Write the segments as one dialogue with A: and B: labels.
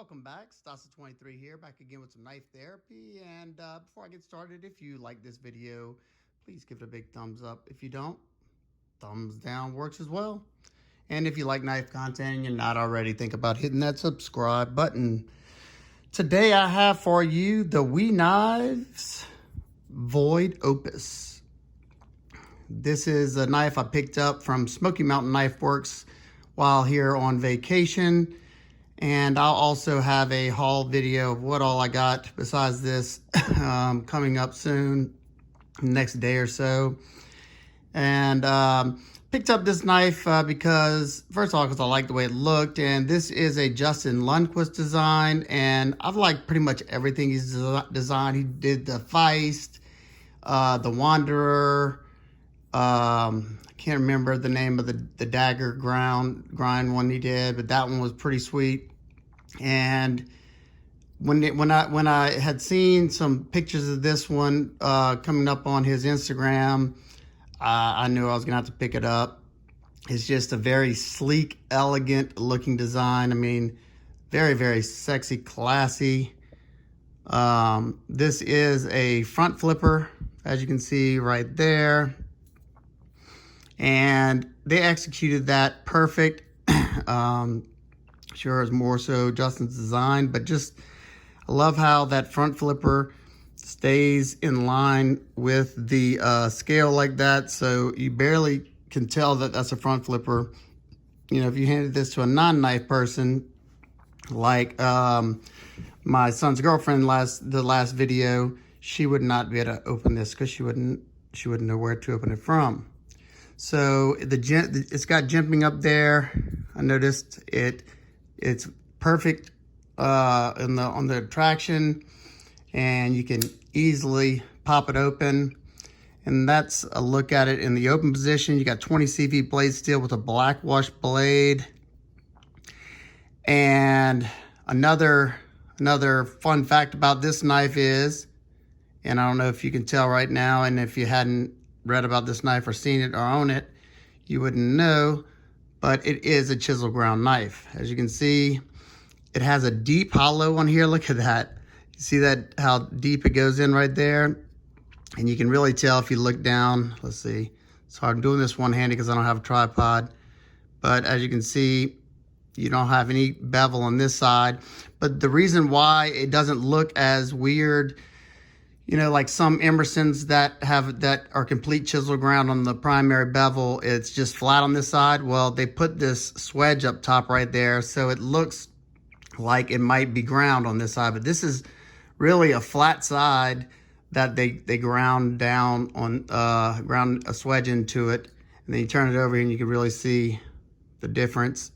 A: Welcome back. Stasa23 here, back again with some knife therapy. And before I get started, if you like this video, please give it a big thumbs up. If you don't, thumbs down works as well. And if you like knife content and you're not already, think about hitting that subscribe button. Today I have for you the We Knives Void Opus. This is a knife I picked up from Smoky Mountain Knife Works while here on vacation. And I'll also have a haul video of what all I got besides this coming up soon, next day or so. And picked up this knife because, first of all, because I like the way it looked. And this is a Justin Lundquist design. And I've liked pretty much everything he's designed. He did the Feist, the Wanderer. I can't remember the name of the dagger grind one he did, but that one was pretty sweet. And when I had seen some pictures of this one coming up on his Instagram, I knew I was gonna have to pick it up. It's just a very sleek, elegant looking design. I mean, very, very sexy, classy. This is a front flipper, as you can see right there. And they executed that perfect. Sure is more so Justin's design, but just I love how that front flipper stays in line with the scale like that, so you barely can tell that that's a front flipper. You know, if you handed this to a non-knife person, like my son's girlfriend the last video, she would not be able to open this because she wouldn't know where to open it from. So it's got jimping up there. I noticed it's perfect on the traction, and you can easily pop it open. And that's a look at it in the open position. You got 20 CV blade steel with a black wash blade. And another fun fact about this knife is, and I don't know if you can tell right now, and if you hadn't read about this knife or seen it or own it, you wouldn't know, but it is a chisel ground knife. As you can see, it has a deep hollow on here. Look at that. You see that, how deep it goes in right there? And you can really tell if you look down. Let's see. So I'm doing this one-handed because I don't have a tripod. But as you can see, you don't have any bevel on this side. But the reason why it doesn't look as weird, you know, like some Emersons that are complete chisel ground on the primary bevel, it's just flat on this side. Well, they put this swedge up top right there, so it looks like it might be ground on this side, but this is really a flat side that they ground down on, ground a swedge into it, and then you turn it over and you can really see the difference.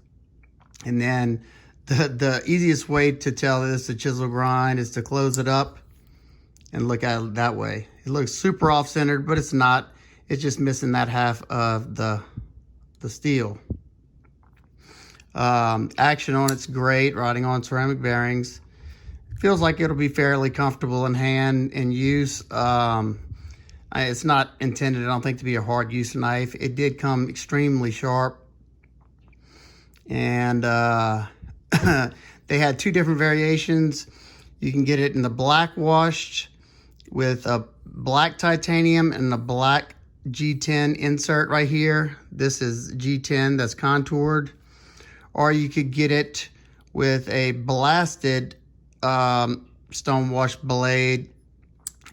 A: And then the easiest way to tell this a chisel grind is to close it up and look at it that way. It looks super off-centered, but it's not. It's just missing that half of the steel. Action on it's great, riding on ceramic bearings. Feels like it'll be fairly comfortable in hand and use. It's not intended, I don't think, to be a hard use knife. It did come extremely sharp. And they had two different variations. You can get it in the black washed with a black titanium and the black G10 insert right here. This is G10 that's contoured. Or you could get it with a blasted stone wash blade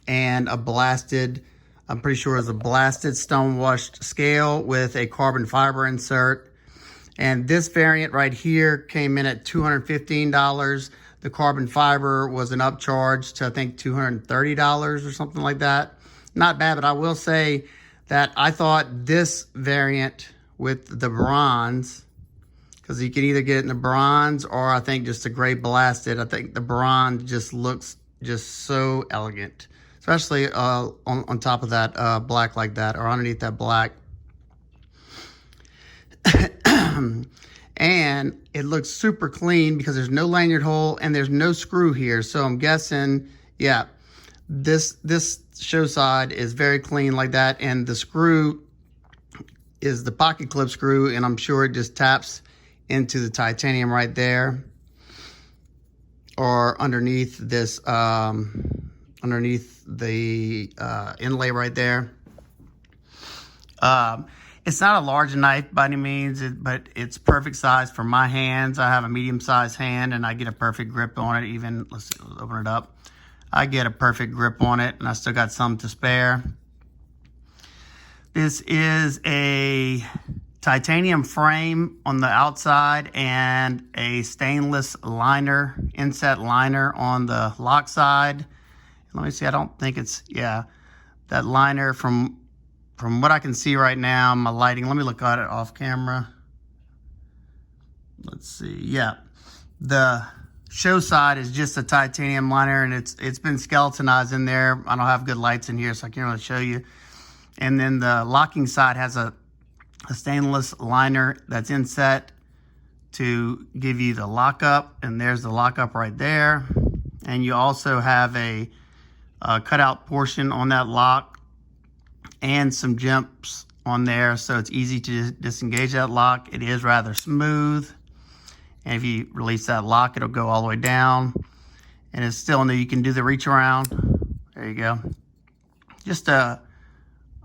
A: and a blasted, I'm pretty sure it's a blasted stone washed scale with a carbon fiber insert. And this variant right here came in at $215. The carbon fiber was an upcharge to, I think, $230 or something like that. Not bad, but I will say that I thought this variant with the bronze, because you can either get it in the bronze or I think just a gray blasted. I think the bronze just looks just so elegant, especially on top of that black like that, or underneath that black. And it looks super clean because there's no lanyard hole and there's no screw here. So I'm guessing, yeah, this show side is very clean like that. And the screw is the pocket clip screw, and I'm sure it just taps into the titanium right there. are underneath this, underneath the inlay right there. It's not a large knife by any means, but it's perfect size for my hands. I have a medium-sized hand, and I get a perfect grip on it. Even, let's open it up. I get a perfect grip on it, and I still got some to spare. This is a titanium frame on the outside and a stainless liner, inset liner on the lock side. Let me see, I don't think it's, yeah, that liner from what I can see right now, my lighting, let me look at it off camera. Let's see, yeah. The show side is just a titanium liner, and it's been skeletonized in there. I don't have good lights in here, so I can't really show you. And then the locking side has a stainless liner that's inset to give you the lockup, and there's the lockup right there. And you also have a cutout portion on that lock and some jumps on there, so it's easy to disengage that lock. It is rather smooth, and if you release that lock, it'll go all the way down, and it's still new. You can do the reach around. There you go. Just I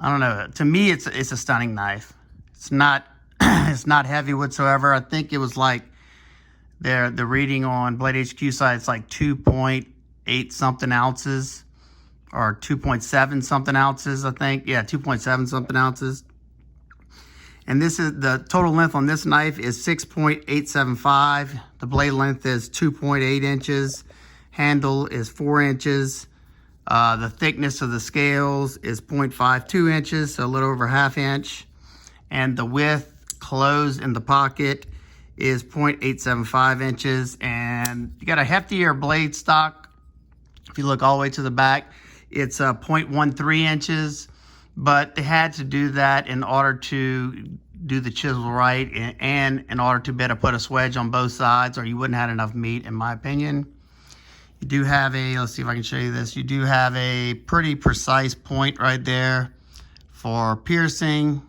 A: don't know, to me it's a stunning knife. It's not it's not heavy whatsoever. I think it was like the reading on Blade HQ side, it's like 2.8 something ounces or 2.7 something ounces, I think. Yeah, 2.7 something ounces. And this is the total length on this knife is 6.875. The blade length is 2.8 inches. Handle is 4 inches. The thickness of the scales is 0.52 inches, so a little over ½ inch. And the width closed in the pocket is 0.875 inches. And you got a heftier blade stock. If you look all the way to the back, it's 0.13 inches, but they had to do that in order to do the chisel right and in order to be able to put a swedge on both sides, or you wouldn't have enough meat, in my opinion. You do have let's see if I can show you this. You do have a pretty precise point right there for piercing.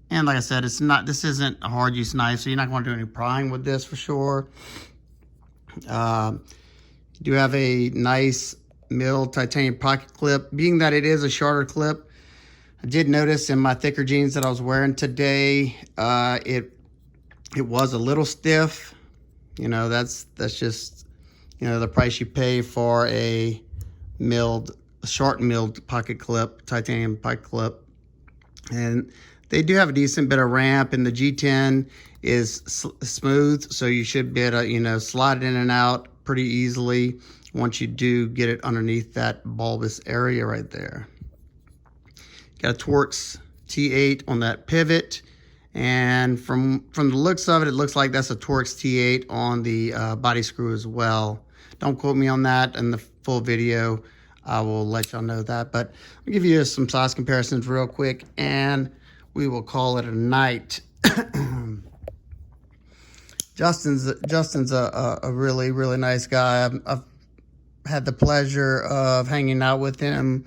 A: And like I said, this isn't a hard use knife, so you're not going to do any prying with this for sure. You do have a nice milled titanium pocket clip. Being that it is a shorter clip, I did notice in my thicker jeans that I was wearing today, it was a little stiff. You know, that's just, you know, the price you pay for a short milled pocket clip, titanium pocket clip. And they do have a decent bit of ramp, and the G10 is smooth, so you should be able to, you know, slide it in and out pretty easily once you do get it underneath that bulbous area right there. Got a Torx T8 on that pivot, and from the looks of it, it looks like that's a Torx T8 on the body screw as well. Don't quote me on that. In the full video, I will let y'all know that, but I'll give you some size comparisons real quick, and we will call it a night. Justin's a really, really nice guy. I've had the pleasure of hanging out with him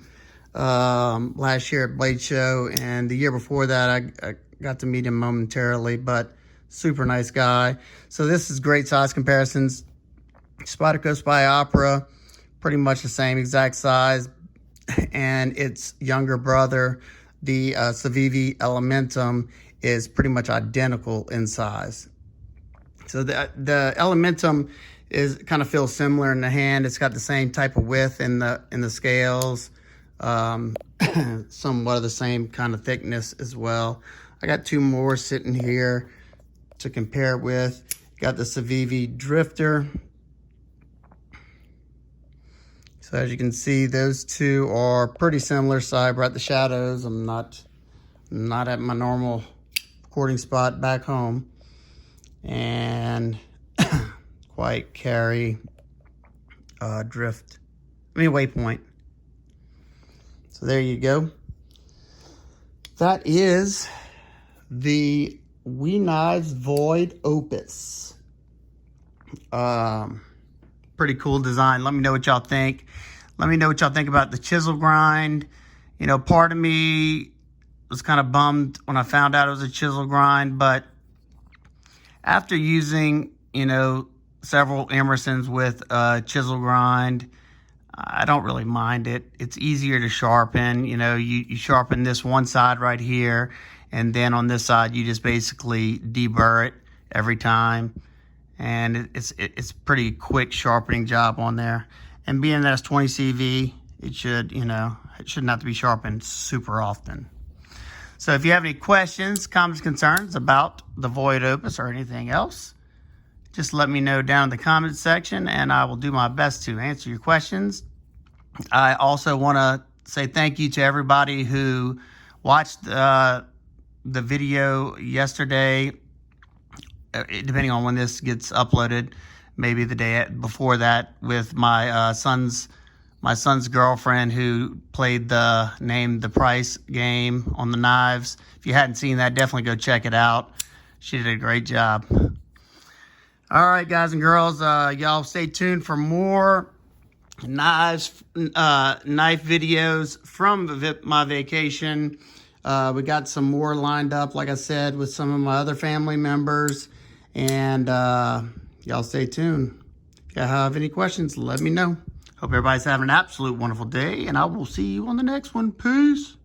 A: last year at Blade Show, and the year before that I got to meet him momentarily, but super nice guy. So this is great size comparisons. Spyderco Spy Opera, pretty much the same exact size, and its younger brother, the Civivi Elementum, is pretty much identical in size. So the Elementum kind of feels similar in the hand. It's got the same type of width in the scales, somewhat of the same kind of thickness as well. I got two more sitting here to compare with. Got the Civivi Drifter. So as you can see, those two are pretty similar size. We're at the shadows. I'm not at my normal recording spot back home, and quite carry waypoint. So there you go. That is the We Knives Void Opus. Pretty cool design. Let me know what y'all think. Let me know what y'all think about the chisel grind. You know, part of me was kind of bummed when I found out it was a chisel grind, but after using, you know, several Emersons with chisel grind. I don't really mind it. It's easier to sharpen. You know, you sharpen this one side right here, and then on this side you just basically deburr it every time, and it's pretty quick sharpening job on there. And being that it's 20 CV, it should not have to be sharpened super often. So if you have any questions, comments, concerns about the Void Opus or anything else, just let me know down in the comments section, and I will do my best to answer your questions. I also want to say thank you to everybody who watched the video yesterday, depending on when this gets uploaded, maybe the day before that, with my son's girlfriend who played the Name the Price game on the knives. If you hadn't seen that, definitely go check it out. She did a great job. All right, guys and girls, y'all stay tuned for more knife videos from my vacation. We got some more lined up, like I said, with some of my other family members. And y'all stay tuned. If you have any questions, let me know. Hope everybody's having an absolute wonderful day, and I will see you on the next one. Peace.